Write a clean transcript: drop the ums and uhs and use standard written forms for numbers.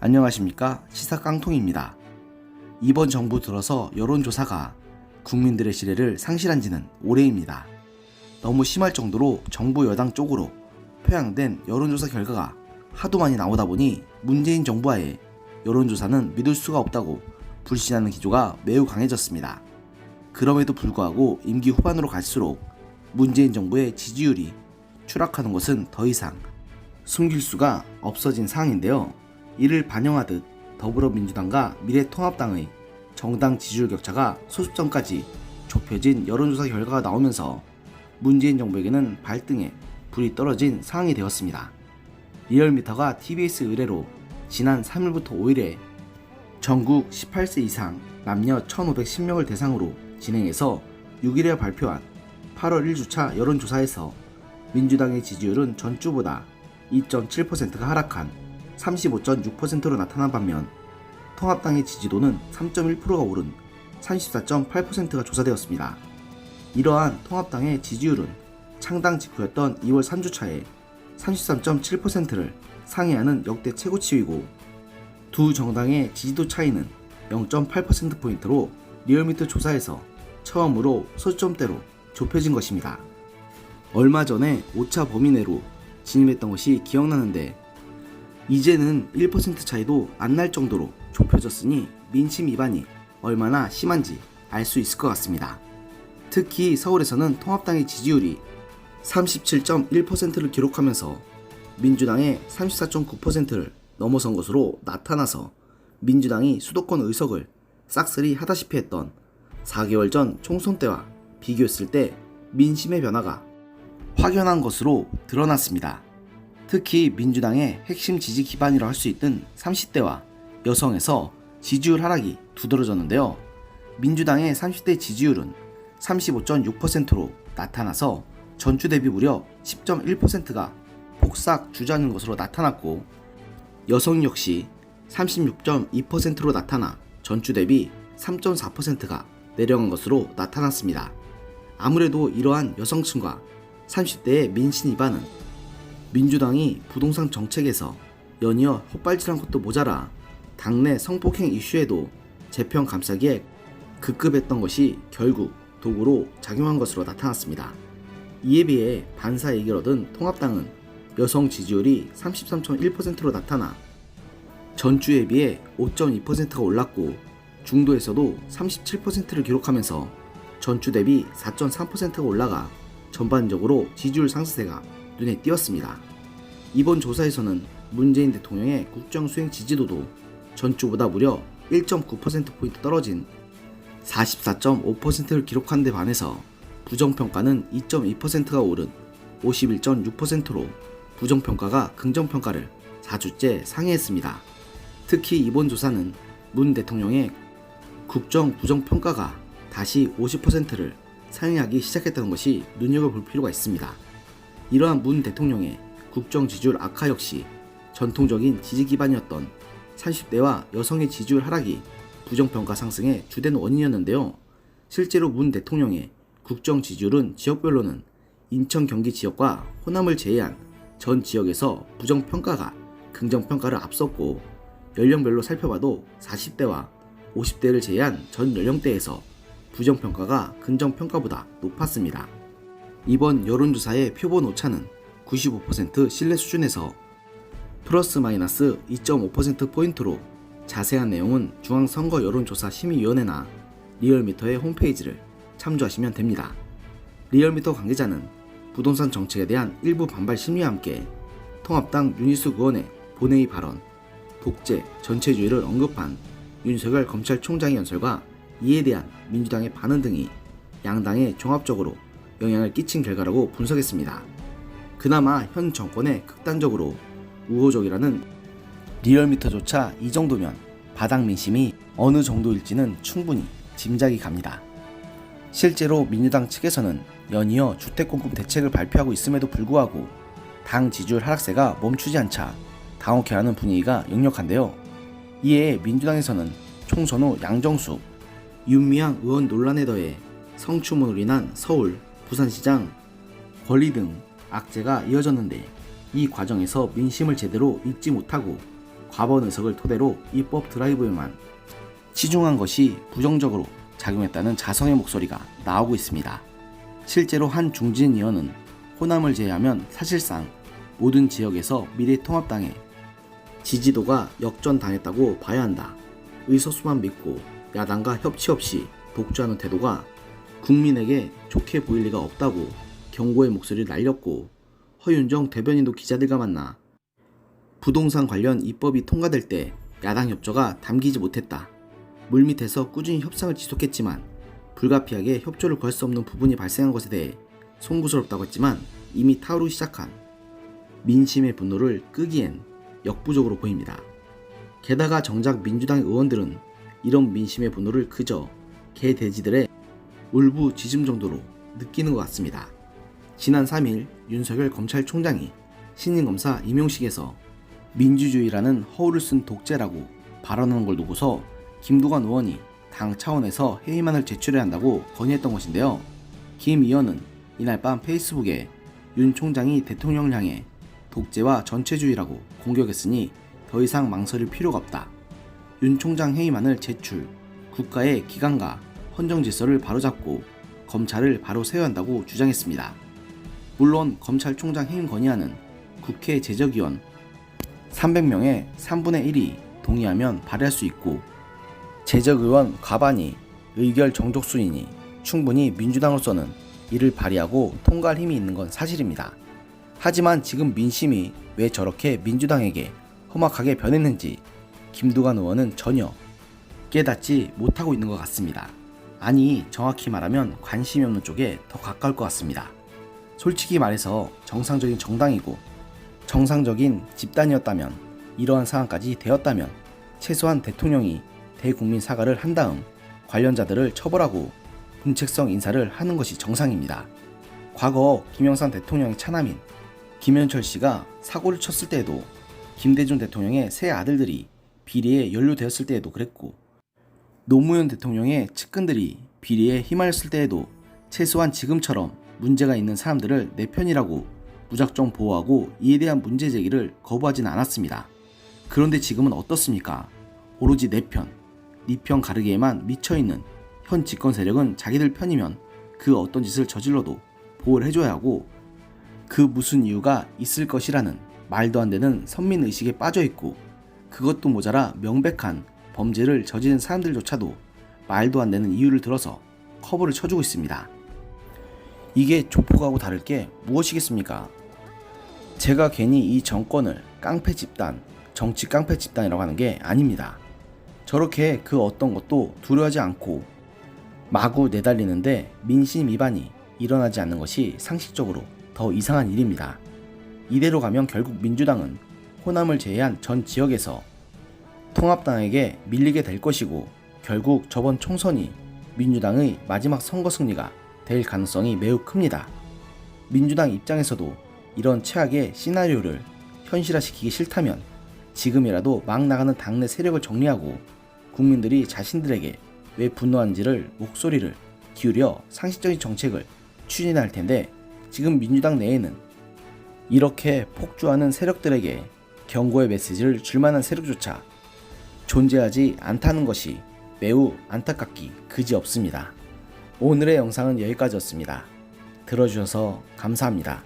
안녕하십니까, 시사깡통입니다. 이번 정부 들어서 여론조사가 국민들의 신뢰를 상실한 지는 오래입니다. 너무 심할 정도로 정부 여당 쪽으로 편향된 여론조사 결과가 하도 많이 나오다 보니 문재인 정부하에 여론조사는 믿을 수가 없다고 불신하는 기조가 매우 강해졌습니다. 그럼에도 불구하고 임기 후반으로 갈수록 문재인 정부의 지지율이 추락하는 것은 더 이상 숨길 수가 없어진 상황인데요. 이를 반영하듯 더불어민주당과 미래통합당의 정당 지지율 격차가 소수점까지 좁혀진 여론조사 결과가 나오면서 문재인 정부에게는 발등에 불이 떨어진 상황이 되었습니다. 리얼미터가 TBS 의뢰로 지난 3일부터 5일에 전국 18세 이상 남녀 1,510명을 대상으로 진행해서 6일에 발표한 8월 1주차 여론조사에서 민주당의 지지율은 전주보다 2.7%가 하락한 35.6%로 나타난 반면 통합당의 지지도는 3.1%가 오른 34.8%가 조사되었습니다. 이러한 통합당의 지지율은 창당 직후였던 2월 3주차에 33.7%를 상회하는 역대 최고치이고 두 정당의 지지도 차이는 0.8%포인트로 리얼미터 조사에서 처음으로 소수점대로 좁혀진 것입니다. 얼마 전에 5차 범위 내로 진입했던 것이 기억나는데 이제는 1% 차이도 안 날 정도로 좁혀졌으니 민심 위반이 얼마나 심한지 알 수 있을 것 같습니다. 특히 서울에서는 통합당의 지지율이 37.1%를 기록하면서 민주당의 34.9%를 넘어선 것으로 나타나서 민주당이 수도권 의석을 싹쓸이 하다시피 했던 4개월 전 총선 때와 비교했을 때 민심의 변화가 확연한 것으로 드러났습니다. 특히 민주당의 핵심 지지 기반이라 할 수 있는 30대와 여성에서 지지율 하락이 두드러졌는데요. 민주당의 30대 지지율은 35.6%로 나타나서 전주 대비 무려 10.1%가 폭삭 주저하는 것으로 나타났고 여성 역시 36.2%로 나타나 전주 대비 3.4%가 내려간 것으로 나타났습니다. 아무래도 이러한 여성층과 30대의 민심 위반은 민주당이 부동산 정책에서 연이어 헛발질한 것도 모자라 당내 성폭행 이슈에도 재편 감싸기에 급급했던 것이 결국 도구로 작용한 것으로 나타났습니다. 이에 비해 반사 얘기를 얻은 통합당은 여성 지지율이 33.1%로 나타나 전주에 비해 5.2%가 올랐고 중도에서도 37%를 기록하면서 전주 대비 4.3%가 올라가 전반적으로 지지율 상승세가 눈에 띄었습니다. 이번 조사에서는 문재인 대통령의 국정수행 지지도도 전주보다 무려 1.9%포인트 떨어진 44.5%를 기록한 데 반해서 부정평가는 2.2%가 오른 51.6%로 부정평가가 긍정평가를 4주째 상회했습니다. 특히 이번 조사는 문 대통령의 국정 부정평가가 다시 50%를 상회하기 시작했다는 것이 눈여겨볼 필요가 있습니다. 이러한 문 대통령의 국정 지지율 악화 역시 전통적인 지지 기반이었던 30대와 여성의 지지율 하락이 부정평가 상승의 주된 원인이었는데요. 실제로 문 대통령의 국정 지지율은 지역별로는 인천 경기 지역과 호남을 제외한 전 지역에서 부정평가가 긍정평가를 앞섰고 연령별로 살펴봐도 40대와 50대를 제외한 전 연령대에서 부정평가가 긍정평가보다 높았습니다. 이번 여론조사의 표본 오차는 95% 신뢰 수준에서 플러스 마이너스 2.5%포인트로 자세한 내용은 중앙선거 여론조사 심의위원회나 리얼미터의 홈페이지를 참조하시면 됩니다. 리얼미터 관계자는 부동산 정책에 대한 일부 반발 심리와 함께 통합당 윤희숙 의원의 본회의 발언, 독재, 전체주의를 언급한 윤석열 검찰총장의 연설과 이에 대한 민주당의 반응 등이 양당에 종합적으로 영향을 끼친 결과라고 분석했습니다. 그나마 현 정권에 극단적으로 우호적이라는 리얼미터조차 이 정도면 바닥 민심이 어느 정도일지는 충분히 짐작이 갑니다. 실제로 민주당 측에서는 연이어 주택공급 대책을 발표하고 있음에도 불구하고 당 지지율 하락세가 멈추지 않자 당혹해하는 분위기가 역력한데요. 이에 민주당에서는 총선 후 양정숙, 윤미향 의원 논란에 더해 성추문으로 인한 서울, 부산시장 권리 등 악재가 이어졌는데 이 과정에서 민심을 제대로 읽지 못하고 과반 의석을 토대로 입법 드라이브에만 치중한 것이 부정적으로 작용했다는 자성의 목소리가 나오고 있습니다. 실제로 한 중진 의원은 호남을 제외하면 사실상 모든 지역에서 미래통합당의 지지도가 역전당했다고 봐야 한다. 의석수만 믿고 야당과 협치 없이 독주하는 태도가 국민에게 좋게 보일 리가 없다고 경고의 목소리를 날렸고, 허윤정 대변인도 기자들과 만나 부동산 관련 입법이 통과될 때 야당 협조가 담기지 못했다. 물밑에서 꾸준히 협상을 지속했지만 불가피하게 협조를 구할 수 없는 부분이 발생한 것에 대해 송구스럽다고 했지만 이미 타오르기 시작한 민심의 분노를 끄기엔 역부족으로 보입니다. 게다가 정작 민주당 의원들은 이런 민심의 분노를 그저 개돼지들의 울부짖음 정도로 느끼는 것 같습니다. 지난 3일 윤석열 검찰총장이 신임 검사 임용식에서 민주주의라는 허울을 쓴 독재라고 발언하는 걸 두고서 김두관 의원이 당 차원에서 회의만을 제출해야 한다고 건의했던 것인데요. 김 의원은 이날 밤 페이스북에 윤 총장이 대통령을 향해 독재와 전체주의라고 공격했으니 더 이상 망설일 필요가 없다. 윤 총장 회의만을 제출, 국가의 기강과 헌정질서를 바로잡고 검찰을 바로 세워야 한다고 주장했습니다. 물론 검찰총장 해임 건의안은 국회 제적위원 300명의 3분의 1이 동의하면 발의할 수 있고, 제적의원 과반이 의결 정족수이니 충분히 민주당으로서는 이를 발의하고 통과할 힘이 있는 건 사실입니다. 하지만 지금 민심이 왜 저렇게 민주당에게 험악하게 변했는지 김두관 의원은 전혀 깨닫지 못하고 있는 것 같습니다. 아니, 정확히 말하면 관심이 없는 쪽에 더 가까울 것 같습니다. 솔직히 말해서 정상적인 정당이고 정상적인 집단이었다면, 이러한 상황까지 되었다면 최소한 대통령이 대국민 사과를 한 다음 관련자들을 처벌하고 문책성 인사를 하는 것이 정상입니다. 과거 김영삼 대통령의 차남인 김현철 씨가 사고를 쳤을 때에도, 김대중 대통령의 세 아들들이 비리에 연루되었을 때에도 그랬고, 노무현 대통령의 측근들이 비리에 휘말렸을 때에도 최소한 지금처럼 문제가 있는 사람들을 내 편이라고 무작정 보호하고 이에 대한 문제 제기를 거부하진 않았습니다. 그런데 지금은 어떻습니까? 오로지 내 편, 네 편 가르기에만 미쳐있는 현 집권 세력은 자기들 편이면 그 어떤 짓을 저질러도 보호를 해줘야 하고, 그 무슨 이유가 있을 것이라는 말도 안 되는 선민의식에 빠져있고, 그것도 모자라 명백한 범죄를 저지른 사람들조차도 말도 안 되는 이유를 들어서 커버를 쳐주고 있습니다. 이게 조폭하고 다를 게 무엇이겠습니까? 제가 괜히 이 정권을 깡패 집단, 정치 깡패 집단이라고 하는 게 아닙니다. 저렇게 그 어떤 것도 두려워하지 않고 마구 내달리는데 민심 위반이 일어나지 않는 것이 상식적으로 더 이상한 일입니다. 이대로 가면 결국 민주당은 호남을 제외한 전 지역에서 통합당에게 밀리게 될 것이고, 결국 저번 총선이 민주당의 마지막 선거 승리가 될 가능성이 매우 큽니다. 민주당 입장에서도 이런 최악의 시나리오를 현실화시키기 싫다면 지금이라도 막 나가는 당내 세력을 정리하고 국민들이 자신들에게 왜 분노한지를 목소리를 기울여 상식적인 정책을 추진할 텐데, 지금 민주당 내에는 이렇게 폭주하는 세력들에게 경고의 메시지를 줄 만한 세력조차 존재하지 않다는 것이 매우 안타깝기 그지없습니다. 오늘의 영상은 여기까지였습니다. 들어주셔서 감사합니다.